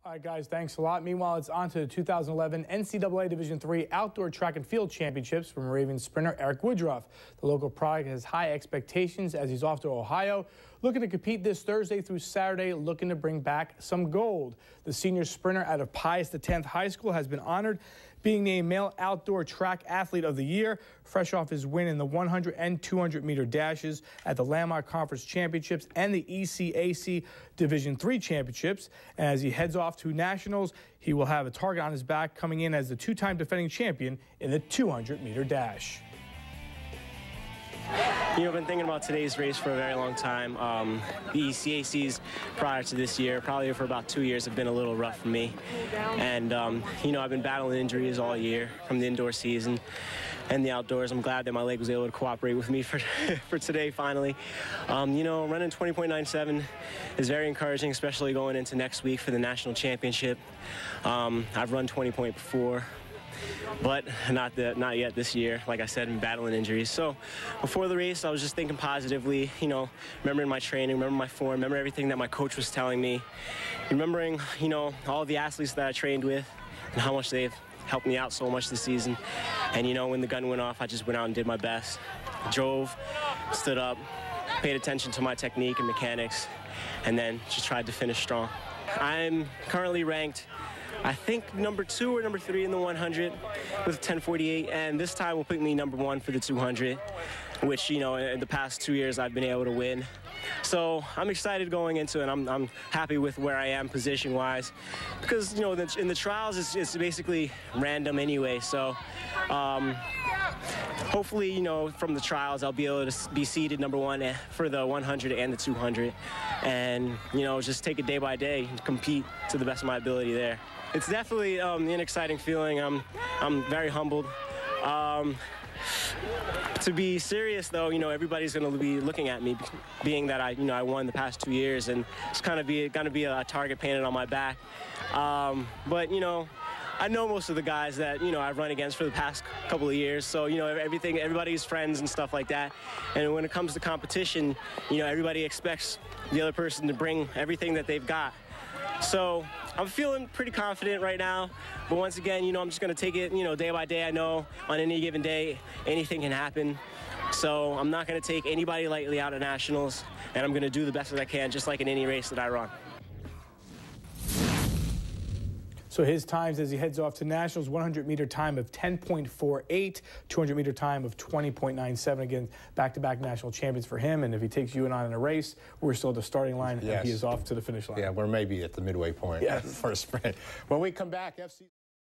All right, guys, thanks a lot. Meanwhile, it's on to the 2011 NCAA Division III Outdoor Track and Field Championships for Moravian sprinter Eric Woodruff. The local product has high expectations as he's off to Ohio, looking to compete this Thursday through Saturday, looking to bring back some gold. The senior sprinter out of Pius X High School has been honored, being named Male Outdoor Track Athlete of the Year, fresh off his win in the 100 and 200-meter dashes at the Landmark Conference Championships and the ECAC Division III Championships. And as he heads off to nationals, he will have a target on his back, coming in as the two-time defending champion in the 200-meter dash. You know, I've been thinking about today's race for a very long time. The ECACs prior to this year, probably for about 2 years, have been a little rough for me. And, you know, I've been battling injuries all year from the indoor season and the outdoors. I'm glad that my leg was able to cooperate with me for today, finally. You know, running 20.97 is very encouraging, especially going into next week for the national championship. I've run 20 point before, but not yet this year. Like I said, I'm battling injuries. So before the race, I was just thinking positively, you know, remembering my training, remembering my form, remember everything that my coach was telling me, remembering, you know, all the athletes that I trained with and how much they've helped me out so much this season. And, you know, when the gun went off, I just went out and did my best. Drove, stood up, paid attention to my technique and mechanics, and then just tried to finish strong. I'm currently ranked, I think, number 2 or number 3 in the 100 with 10:48, and this time will put me number 1 for the 200, which, you know, in the past 2 years I've been able to win. So I'm excited going into it. I'm happy with where I am position-wise, because, you know, in the trials it's basically random anyway. So hopefully, you know, from the trials I'll be able to be seeded number 1 for the 100 and the 200, and, you know, just take it day by day and compete to the best of my ability there. It's definitely an exciting feeling. I'm very humbled. To be serious, though, you know, everybody's going to be looking at me, being that I won the past 2 years, and it's kind of going to be a target painted on my back. But, you know, I know most of the guys that, you know, I've run against for the past couple of years, so, you know, everybody's friends and stuff like that. And when it comes to competition, you know, everybody expects the other person to bring everything that they've got. So I'm feeling pretty confident right now, but once again, you know, I'm just going to take it, you know, day by day. I know on any given day, anything can happen. So I'm not going to take anybody lightly out of nationals, and I'm going to do the best that I can, just like in any race that I run. So his times as he heads off to nationals: 100-meter time of 10.48, 200-meter time of 20.97. Again, back-to-back national champions for him. And if he takes you and I in a race, we're still at the starting line, and he is off to the finish line. Yeah, we're maybe at the midway point for a sprint. When we come back, FC.